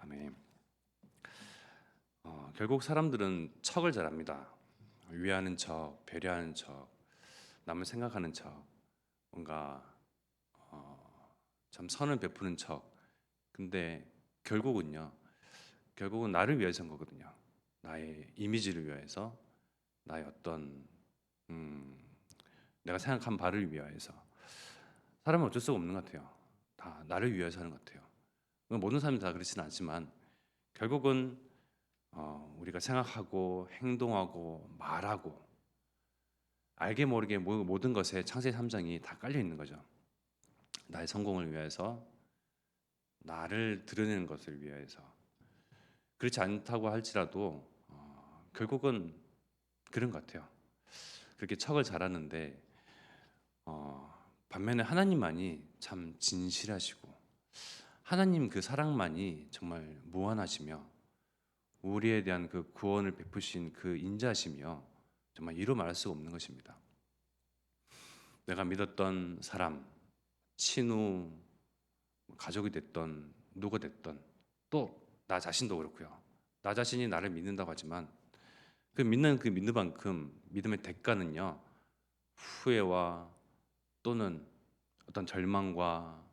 아멘. 결국 사람들은 척을 잘합니다. 위하는 척, 배려하는 척, 남을 생각하는 척, 뭔가 참 선을 베푸는 척. 근데 결국은요, 결국은 나를 위해서인 거거든요. 나의 이미지를 위해서, 나의 어떤 음, 내가 생각한 바를 위하여서. 사람은 어쩔 수가 없는 것 같아요. 다 나를 위해서 하는 것 같아요. 모든 사람이 다 그렇지는 않지만 결국은 우리가 생각하고 행동하고 말하고 알게 모르게 모든 것에 창세기 3장이 다 깔려 있는 거죠. 나의 성공을 위해서, 나를 드러내는 것을 위해서. 그렇지 않다고 할지라도 결국은 그런 것 같아요. 그렇게 척을 잘하는데 반면에 하나님만이 참 진실하시고 하나님 그 사랑만이 정말 무한하시며 우리에 대한 그 구원을 베푸신 그 인자시며 정말 이루 말할 수 없는 것입니다. 내가 믿었던 사람, 친구, 가족이 됐던 누가 됐던 또 나 자신도 그렇고요. 나 자신이 나를 믿는다고 하지만 그 믿는 그 믿는 만큼 믿음의 대가는요. 후회와 또는 어떤 절망과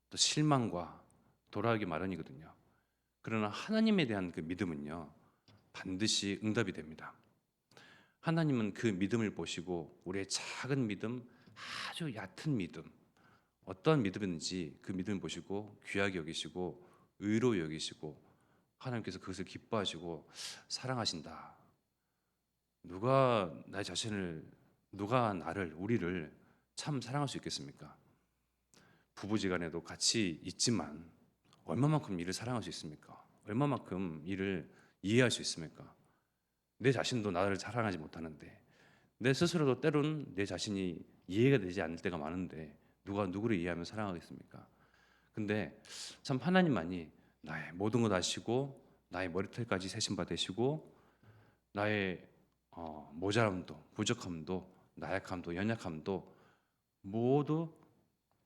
또 실망과 돌아오기 마련이거든요. 그러나 하나님에 대한 그 믿음은요. 반드시 응답이 됩니다. 하나님은 그 믿음을 보시고 우리의 작은 믿음, 아주 얕은 믿음, 어떠한 믿음이든지 그 믿음을 보시고 귀하게 여기시고 의로 여기시고 하나님께서 그것을 기뻐하시고 사랑하신다. 누가 나를 우리를 참 사랑할 수 있겠습니까? 부부지간에도 같이 있지만 얼마만큼 이를 사랑할 수 있습니까? 얼마만큼 이를 이해할 수 있습니까? 내 자신도 나를 사랑하지 못하는데 내 스스로도 때로는 내 자신이 이해가 되지 않을 때가 많은데 누가 누구를 이해하면 사랑하겠습니까? 근데 참 하나님만이 나의 모든 것 아시고 나의 머리털까지 세신 바 되시고 나의 모자람도 부족함도 나약함도 연약함도 모두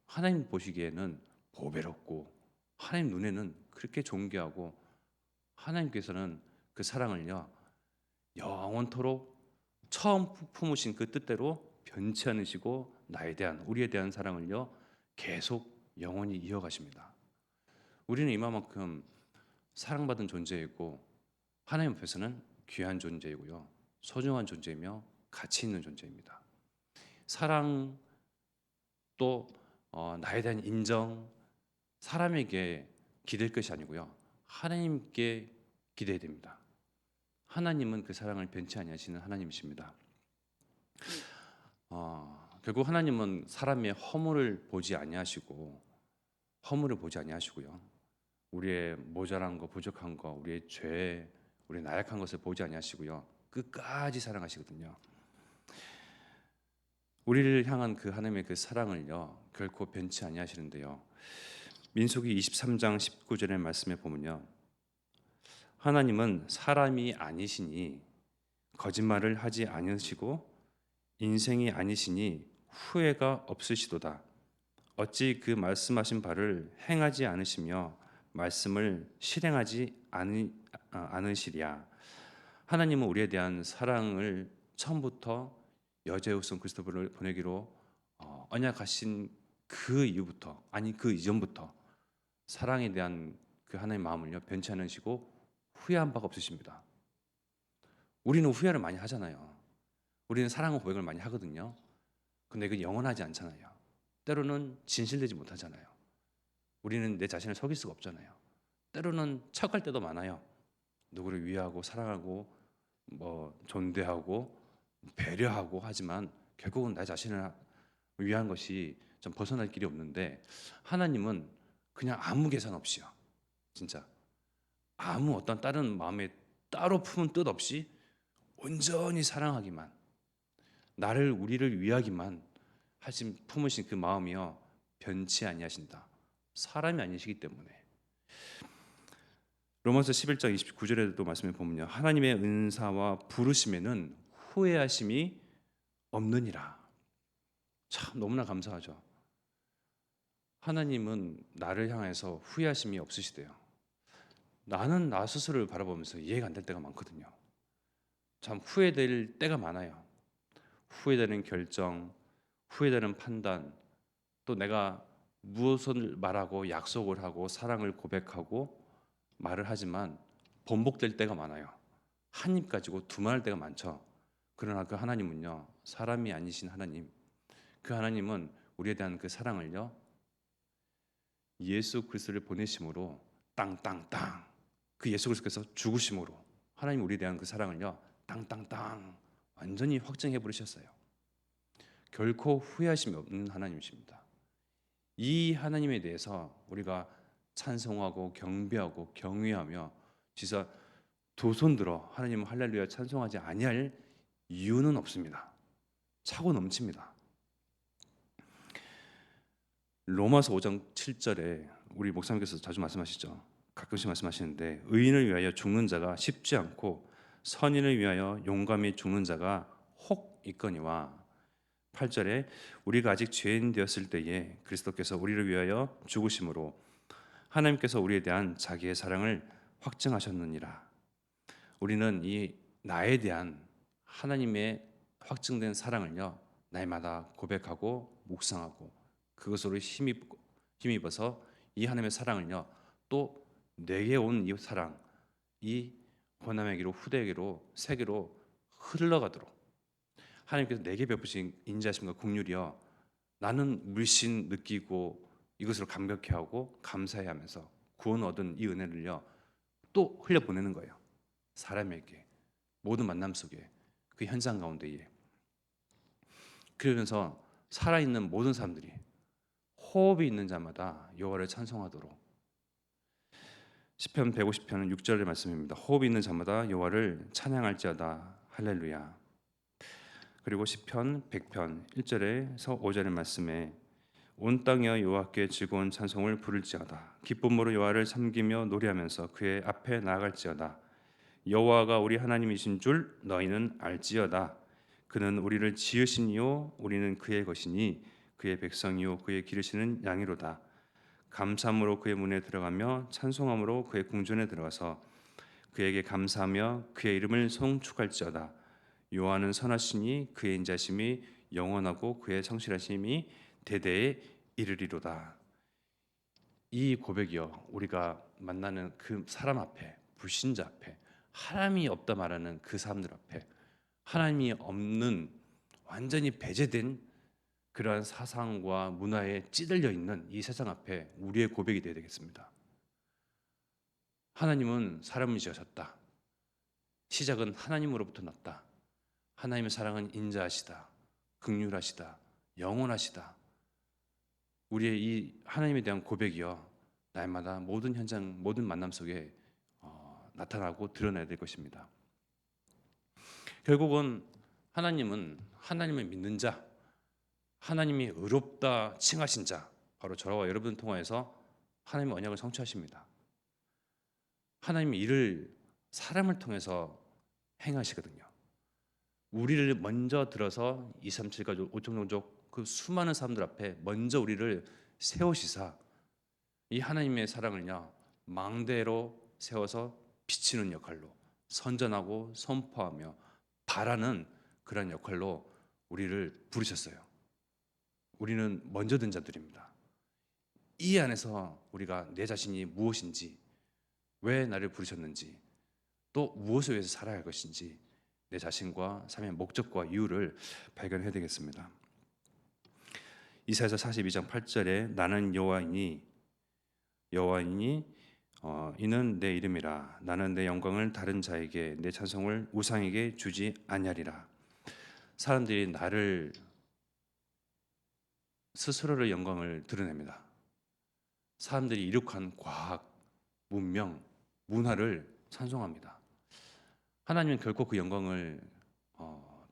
하나님 보시기에는 보배롭고 하나님 눈에는 그렇게 존귀하고 하나님께서는 그 사랑을요 영원토록 처음 품으신 그 뜻대로 변치 않으시고 나에 대한 우리에 대한 사랑을요 계속 영원히 이어가십니다. 우리는 이만큼 사랑받은 존재이고 하나님 앞에서는 귀한 존재이고요 소중한 존재이며 가치 있는 존재입니다. 사랑 또 나에 대한 인정 사람에게 기댈 것이 아니고요 하나님께 기대야 됩니다. 하나님은 그 사랑을 변치 아니하시는 하나님이십니다. 결국 하나님은 사람의 허물을 보지 아니하시고요. 우리의 모자란 거, 부족한 거, 우리의 죄, 우리의 나약한 것을 보지 아니하시고요. 끝까지 사랑하시거든요. 우리를 향한 그 하나님의 그 사랑을요. 결코 변치 아니하시는데요. 민수기 23장 19절의 말씀에 보면요. 하나님은 사람이 아니시니 거짓말을 하지 않으시고 인생이 아니시니 후회가 없으시도다. 어찌 그 말씀하신 바를 행하지 않으시며 말씀을 실행하지 않으시랴. 하나님은 우리에 대한 사랑을 처음부터 여자의 후손 그리스도를 보내기로 언약하신 그 이후부터 아니 그 이전부터 사랑에 대한 그 하나님의 마음을요 변치 않으시고 후회한 바가 없으십니다. 우리는 후회를 많이 하잖아요. 우리는 사랑과 고백을 많이 하거든요. 근데 그게 영원하지 않잖아요. 때로는 진실되지 못하잖아요. 우리는 내 자신을 속일 수가 없잖아요. 때로는 척할 때도 많아요. 누구를 위하고 사랑하고 존대하고 배려하고 하지만 결국은 나 자신을 위한 것이 좀 벗어날 길이 없는데 하나님은 그냥 아무 계산 없이요. 진짜 아무 어떤 다른 마음에 따로 품은 뜻 없이 온전히 사랑하기만 우리를 위하기만 하신 품으신 그 마음이요 변치 아니하신다. 사람이 아니시기 때문에 로마서 11장 29절에도 말씀을 보면요 하나님의 은사와 부르심에는 후회하심이 없느니라. 참 너무나 감사하죠. 하나님은 나를 향해서 후회하심이 없으시대요. 나는 나 스스로를 바라보면서 이해가 안 될 때가 많거든요. 참 후회될 때가 많아요. 후회되는 결정, 후회되는 판단, 또 내가 무엇을 말하고 약속을 하고 사랑을 고백하고 말을 하지만 번복될 때가 많아요. 한 입 가지고 두말할 때가 많죠. 그러나 그 하나님은요, 사람이 아니신 하나님, 그 하나님은 우리에 대한 그 사랑을요, 예수 그리스도를 보내심으로 땅땅땅, 그 예수 그리스도께서 죽으심으로 하나님 우리에 대한 그 사랑을요, 땅땅땅 완전히 확증해 버리셨어요. 결코 후회하심이 없는 하나님이십니다. 이 하나님에 대해서 우리가 찬송하고 경배하고 경외하며 진짜 두 손 들어 하나님 할렐루야 찬송하지 아니할 이유는 없습니다. 차고 넘칩니다. 로마서 5장 7절에 우리 목사님께서 자주 말씀하시죠. 가끔씩 말씀하시는데 의인을 위하여 죽는 자가 쉽지 않고 선인을 위하여 용감히 죽는 자가 혹 있거니와 8절에 우리가 아직 죄인 되었을 때에 그리스도께서 우리를 위하여 죽으심으로 하나님께서 우리에 대한 자기의 사랑을 확증하셨느니라. 우리는 이 나에 대한 하나님의 확증된 사랑을요 날마다 고백하고 묵상하고 그것으로 힘입어서 이 하나님의 사랑을요 또 내게 온 이 사랑 이 호남에게로 후대에게로 세계로 흘러가도록 하나님께서 내게 베푸신 인자심과 긍휼이여 나는 물씬 느끼고 이것으로 감격해하고 감사해하면서 구원 얻은 이 은혜를요 또 흘려보내는 거예요. 사람에게 모든 만남 속에 그 현장 가운데에 그러면서 살아있는 모든 사람들이 호흡이 있는 자마다 여호와를 찬송하도록 시편 150편은 6절의 말씀입니다. 호흡이 있는 자마다 여호와를 찬양할지어다 할렐루야. 그리고 시편 100편 1절에서 5절의 말씀에 온 땅이여 여호와께 즐거운 찬송을 부를지어다 기쁨으로 여호와를 섬기며 노래하면서 그의 앞에 나아갈지어다 여호와가 우리 하나님이신 줄 너희는 알지어다 그는 우리를 지으시니요 우리는 그의 것이니 그의 백성이요 그의 기르시는 양이로다 감사함으로 그의 문에 들어가며 찬송함으로 그의 궁전에 들어가서 그에게 감사하며 그의 이름을 송축할지어다 여호와는 선하시니 그의 인자심이 영원하고 그의 성실하심이 대대에 이르리로다. 이 고백이요 우리가 만나는 그 사람 앞에 불신자 앞에 하나님이 없다 말하는 그 사람들 앞에 하나님이 없는 완전히 배제된 그러한 사상과 문화에 찌들려 있는 이 세상 앞에 우리의 고백이 되어야 되겠습니다. 하나님은 사람을 지으셨다. 시작은 하나님으로부터 났다. 하나님의 사랑은 인자하시다. 긍휼하시다. 영원하시다. 우리의 이 하나님에 대한 고백이요 날마다 모든 현장 모든 만남 속에 나타나고 드러나야 될 것입니다. 결국은 하나님은 하나님을 믿는 자 하나님이 의롭다 칭하신 자 바로 저와 여러분 통하여서 하나님의 언약을 성취하십니다. 하나님이 이를 사람을 통해서 행하시거든요. 우리를 먼저 들어서 2, 3, 7가족 5천 종족 그 수많은 사람들 앞에 먼저 우리를 세우시사 이 하나님의 사랑을요 망대로 세워서 비치는 역할로 선전하고 선포하며 바라는 그런 역할로 우리를 부르셨어요. 우리는 먼저 든 자들입니다. 이 안에서 우리가 내 자신이 무엇인지 왜 나를 부르셨는지 또 무엇을 위해서 살아야 할 것인지 내 자신과 삶의 목적과 이유를 발견해야 되겠습니다. 이사야서 42장 8절에 나는 여호와이니 이는 내 이름이라 나는 내 영광을 다른 자에게 내 찬송을 우상에게 주지 아니하리라. 사람들이 나를 스스로의 영광을 드러냅니다. 사람들이 이룩한 과학, 문명, 문화를 찬송합니다. 하나님은 결코 그 영광을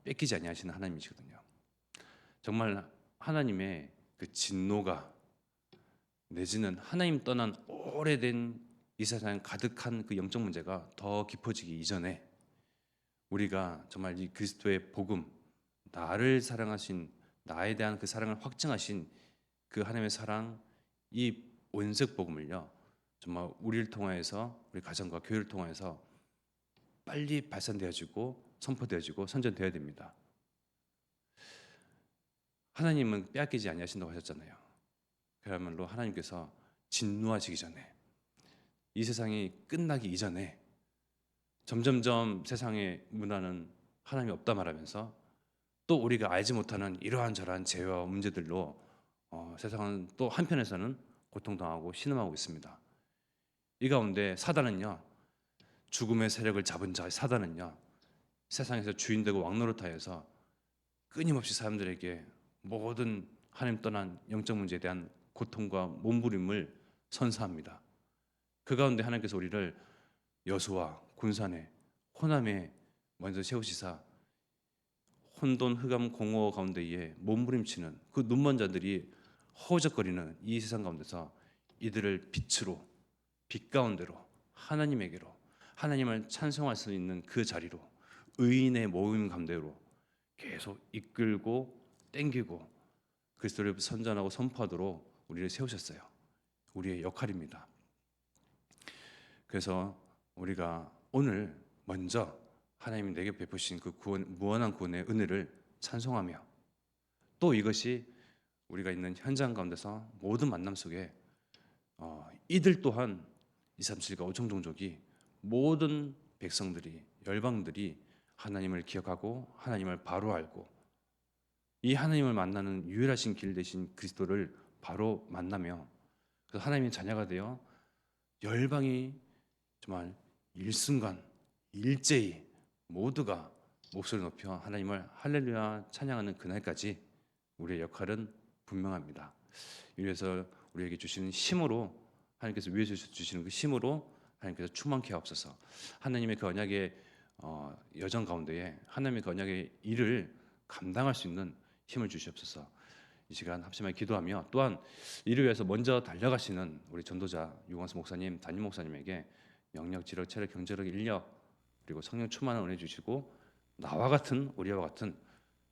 뺏기지 아니하시는 하나님이시거든요. 정말 하나님의 그 진노가 내지는 하나님 떠난 오래된 이 세상 가득한 그 영적 문제가 더 깊어지기 이전에 우리가 정말 이 그리스도의 복음, 나를 사랑하신 나에 대한 그 사랑을 확증하신 그 하나님의 사랑, 이 원색 복음을요 정말 우리를 통하여서 우리 가정과 교회를 통하여서 빨리 발산되어지고 선포되어지고 선전되어야 됩니다. 하나님은 빼앗기지 아니하신다고 하셨잖아요. 그야말로 하나님께서 진노하시기 전에, 이 세상이 끝나기 이전에 점점점 세상의 문화는 하나님이 없다 말하면서 또 우리가 알지 못하는 이러한 저러한 죄와 문제들로 세상은 또 한편에서는 고통당하고 신음하고 있습니다. 이 가운데 사단은요, 죽음의 세력을 잡은 자 사단은요, 세상에서 주인되고 왕노릇하여서 끊임없이 사람들에게 모든 하나님 떠난 영적 문제에 대한 고통과 몸부림을 선사합니다. 그 가운데 하나님께서 우리를 여수와 군산에 호남에 먼저 세우시사 혼돈 흑암 공허 가운데에 몸부림치는 그 눈먼 자들이 허우적거리는 이 세상 가운데서 이들을 빛으로, 빛 가운데로, 하나님에게로, 하나님을 찬송할 수 있는 그 자리로, 의인의 모임 가운데로 계속 이끌고 땡기고 그리스도를 선전하고 선포하도록 우리를 세우셨어요. 우리의 역할입니다. 그래서 우리가 오늘 먼저 하나님이 내게 베푸신 그 무한한 구원의 은혜를 찬송하며, 또 이것이 우리가 있는 현장 가운데서 모든 만남 속에 이들 또한 237과 5천 종족이, 모든 백성들이, 열방들이 하나님을 기억하고 하나님을 바로 알고 이 하나님을 만나는 유일하신 길 대신 그리스도를 바로 만나며 그 하나님의 자녀가 되어 열방이 정말 일순간 일제히 모두가 목소리 높여 하나님을 할렐루야 찬양하는 그날까지 우리의 역할은 분명합니다. 위에서 우리에게 주시는 힘으로, 하나님께서 위에서 주시는 그 힘으로 하나님께서 충만케 하옵소서. 하나님의 그 언약의 여정 가운데에 하나님의 그 언약의 일을 감당할 수 있는 힘을 주시옵소서. 이 시간 합심하여 기도하며, 또한 이를 위해서 먼저 달려가시는 우리 전도자 유광수 목사님, 담임 목사님에게 영역, 지력, 체력, 경제력, 인력 그리고 성령 충만을 은혜 주시고, 나와 같은, 우리와 같은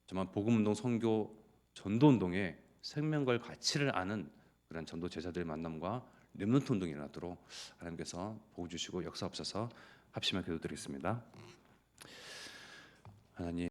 정말 복음운동, 선교, 전도운동에 생명과 가치를 아는 그런 전도 제자들의 만남과 렘넌트 운동이 일어나도록 하나님께서 복 주시고 역사하옵소서. 합심하여 기도드리겠습니다. 하나님,